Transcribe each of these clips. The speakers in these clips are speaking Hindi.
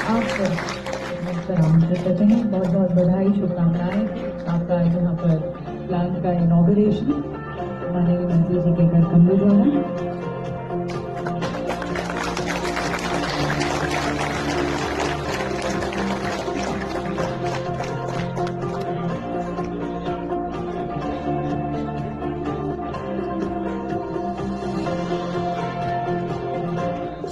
आप मंच पर आमंत्रित करते हैं। बहुत बहुत बधाई, शुभकामनाएं आपका यहाँ पर प्लान का इनॉग्रेशन माननीय मंत्री जी के घर कमरे द्वारा।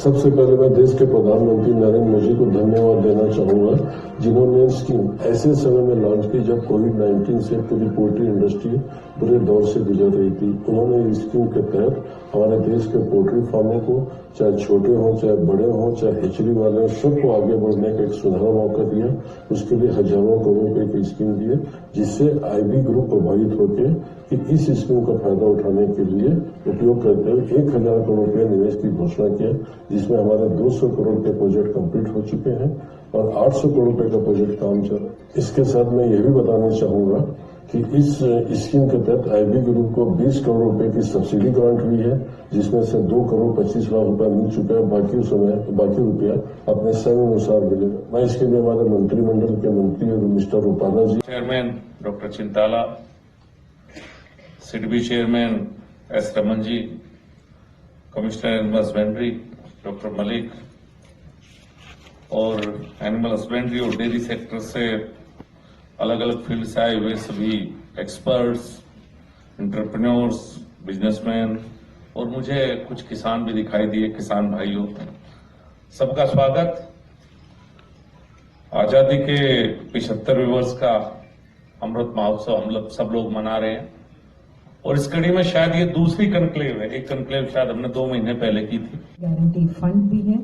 सबसे पहले मैं देश के प्रधानमंत्री नरेंद्र मोदी को धन्यवाद देना चाहूंगा, जिन्होंने स्कीम ऐसे समय में लॉन्च की जब कोविड-19 से पूरी पोल्ट्री इंडस्ट्री बुरे दौर से गुजर रही थी। उन्होंने इस स्कीम के तहत हमारे देश के पोल्ट्री फार्मों को, चाहे छोटे हों, चाहे बड़े हों, चाहे हेचरी वाले हों, सबको आगे बढ़ने का एक सुनहरा मौका दिया। उसके लिए हजारों करोड़ रुपए की स्कीम दी है, जिससे आईबी ग्रुप प्रभावित होकर कि इस स्कीम का फायदा उठाने के लिए उपयोग करते हुए 1,000 करोड़ रुपए निवेश की घोषणा किया, जिसमें हमारे 200 करोड़ के प्रोजेक्ट कंप्लीट हो चुके हैं और 800 करोड़ रुपए का प्रोजेक्ट काम चल रहा है। इसके साथ मैं यह भी बताना चाहूंगा कि इस स्कीम के तहत आईबी ग्रुप को 20 करोड़ रुपए की सब्सिडी ग्रांट हुई है, जिसमें से 2 करोड़ 25 लाख रुपया मिल चुका है। बाकी रुपया अपने समय अनुसार मिलेगा। मैं इसके लिए हमारे मंत्रिमंडल के मंत्री mister Rupala ji, chairman doctor Chintala, SIDBI chairman S Raman ji, commissioner animal husbandry doctor Malik और एनिमल हस्बेंड्री और डेयरी सेक्टर से अलग अलग फील्ड से आए हुए सभी एक्सपर्ट्स, एंटरप्रेन्योर्स, बिजनेसमैन और मुझे कुछ किसान भी दिखाई दिए, किसान भाइयों, सबका स्वागत। आजादी के 75वें वर्ष का अमृत महोत्सव हम सब लोग मना रहे हैं और इस कड़ी में शायद ये दूसरी कनक्लेव है। एक कनक्लेव शायद हमने 2 महीने पहले की थी। गारंटी फंड भी है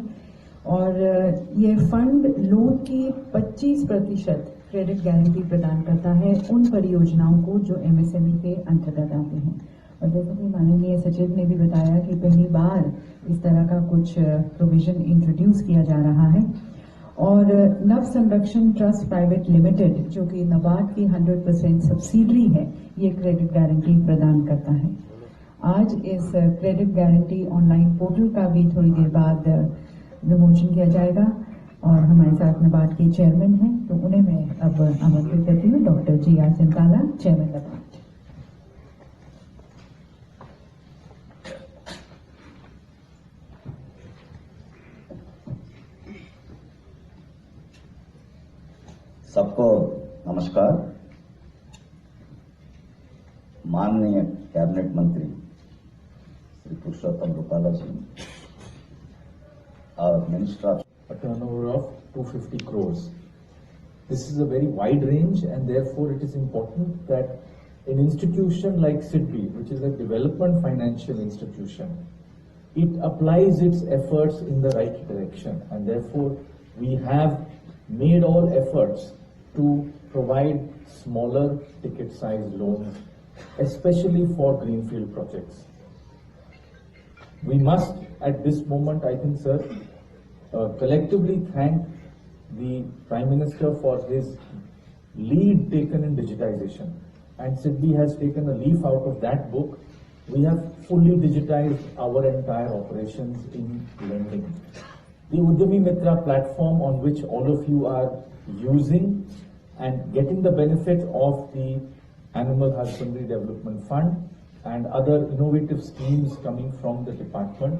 और ये फंड लोन की 25% क्रेडिट गारंटी प्रदान करता है उन परियोजनाओं को जो एमएसएमई के अंतर्गत आते हैं। और जैसे कि माननीय सचिव ने भी बताया कि पहली बार इस तरह का कुछ प्रोविजन इंट्रोड्यूस किया जा रहा है और नव संरक्षण ट्रस्ट प्राइवेट लिमिटेड, जो कि नाबार्ड की 100% सब्सिडरी है, ये क्रेडिट गारंटी प्रदान करता है। आज इस क्रेडिट गारंटी ऑनलाइन पोर्टल का भी थोड़ी देर बाद विमोचन किया जाएगा और हमारे साथ नाबार्ड के चेयरमैन हैं, तो उन्हें मैं अब आमंत्रित करती हूँ, doctor G.R.. Chintala, chairman NABARD. सबको नमस्कार। माननीय कैबिनेट मंत्री श्री पुरुषोत्तम रूपाला जी, our Minister of a turnover of 250 crores. This is a very wide range, and therefore it is important that an institution like SIDBI, which is a development financial institution, it applies its efforts in the right direction, and therefore we have made all efforts to provide smaller ticket size loans, especially for greenfield projects. We must, at this moment, I think, sir, collectively thank the Prime Minister for his lead taken in digitization. And SIDBI has taken a leaf out of that book. We have fully digitized our entire operations in lending. The Udyami Mitra platform, on which all of you are using and getting the benefit of the Animal Husbandry Development Fund and other innovative schemes coming from the department.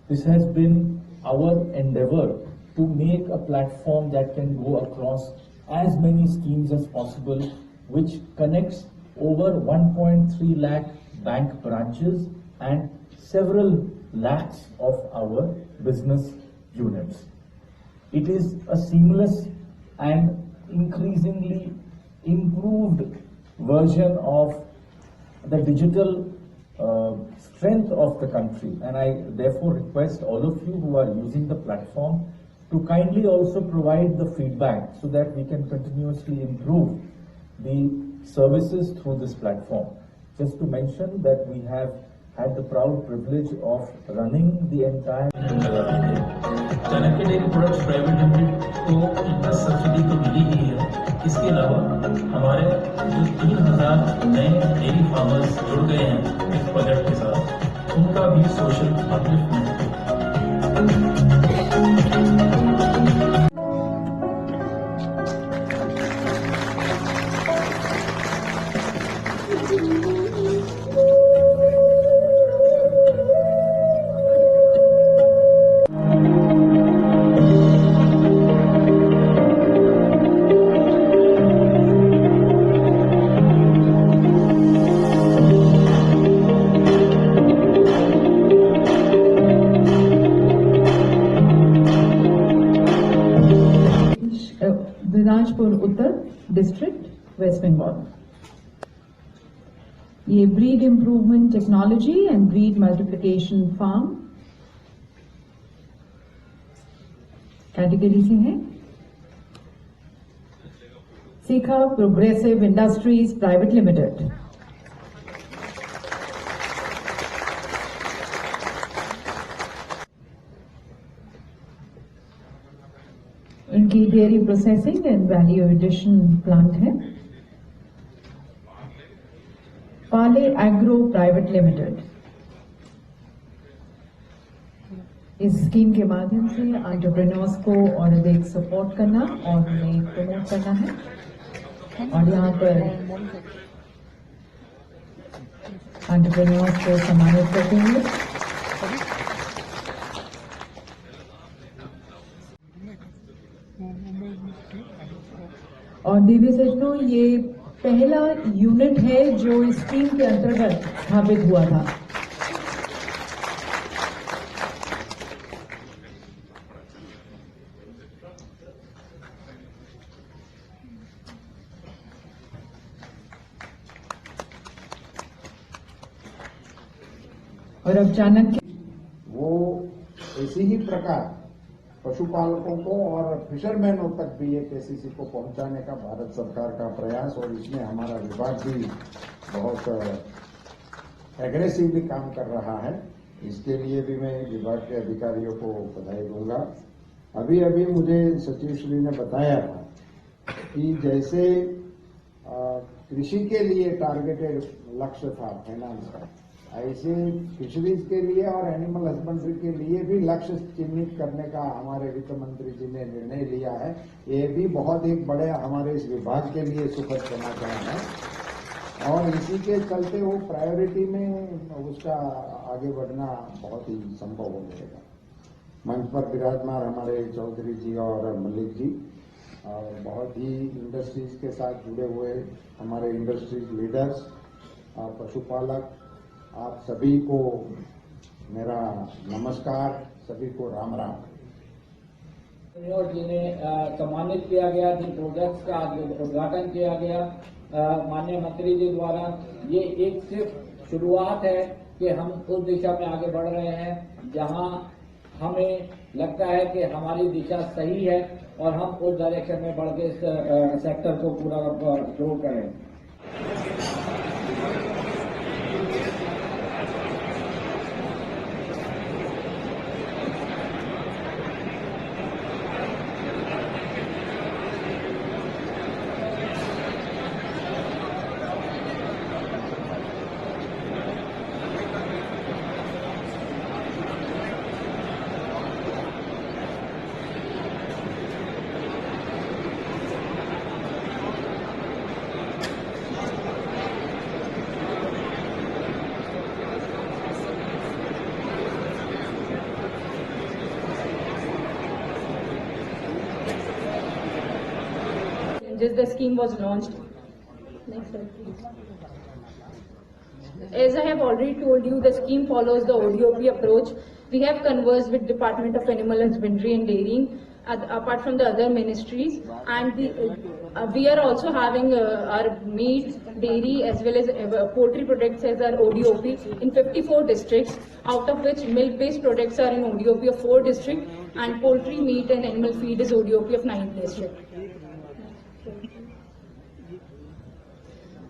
This has been our endeavor to make a platform that can go across as many schemes as possible, which connects over 1.3 lakh bank branches and several lakhs of our business units. It is a seamless and increasingly improved version of the digital strength of the country, and I therefore request all of you who are using the platform to kindly also provide the feedback so that we can continuously improve the services through this platform. Just to mention that we have had the proud privilege of running the entire Chanakya dairy products private limited को इंटरेस्ट सब्सिडी तो मिली ही है। इसके अलावा हमारे जो 3,000 नए डेयरी फार्मर्स जुड़ गए हैं इस प्रोजेक्ट के साथ, उनका भी social upliftment Dinajpur Uttar district, West Bengal. ये breed improvement technology and breed multiplication farm category से है। Shikha progressive industries private limited. इनकी dairy processing and value addition plant है। पाले एग्रो प्राइवेट लिमिटेड। इस स्कीम के माध्यम से एंटरप्रेन्योर्स को और अधिक सपोर्ट करना और उन्हें प्रमोट करना है और यहाँ पर एंटरप्रेन्योर्स को सम्मानित करते हुए और देवी सज्जनों, ये पहला यूनिट है जो इस स्कीम के अंतर्गत स्थापित हुआ था। और अब चाणक्य वो इसी ही प्रकार पशुपालकों को और फिशरमैनों तक भी एक एसीसी को पहुंचाने का भारत सरकार का प्रयास, और इसमें हमारा विभाग भी बहुत एग्रेसिवली काम कर रहा है। इसके लिए भी मैं विभाग के अधिकारियों को बधाई दूंगा। अभी अभी मुझे सचिव श्री ने बताया था कि जैसे कृषि के लिए टारगेटेड लक्ष्य था फाइनेंस का, ऐसे फिशरीज के लिए और एनिमल हस्बेंड्री के लिए भी लक्ष्य चिन्हित करने का हमारे वित्त मंत्री जी ने निर्णय लिया है। ये भी बहुत एक बड़े हमारे इस विभाग के लिए सुखद समाचार है और इसी के चलते वो प्रायोरिटी में उसका आगे बढ़ना बहुत ही संभव हो जाएगा। मंच पर विराजमान हमारे चौधरी जी और मलिक जी और बहुत ही इंडस्ट्रीज के साथ जुड़े हुए हमारे इंडस्ट्रीज लीडर्स और पशुपालक, आप सभी को मेरा नमस्कार, सभी को राम राम। जिन्हें सम्मानित किया गया, जिन प्रोजेक्ट्स का उद्घाटन किया गया माननीय मंत्री जी द्वारा, ये एक सिर्फ शुरुआत है कि हम उस दिशा में आगे बढ़ रहे हैं जहां हमें लगता है कि हमारी दिशा सही है और हम उस डायरेक्शन में बढ़ के इस सेक्टर को पूरा ग्रो करें। Just the scheme was launched. Next slide, please. As I have already told you, the scheme follows the ODOP approach. We have conversed with Department of Animal Husbandry and Dairying, apart from the other ministries, and we are also having our meat, dairy as well as poultry products as our ODOP in 54 districts, out of which milk-based products are in ODOP of 4 districts, and poultry, meat and animal feed is ODOP of 9 districts.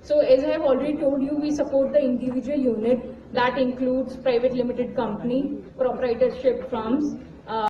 So as I have already told you, we support the individual unit that includes private limited company, proprietorship firms,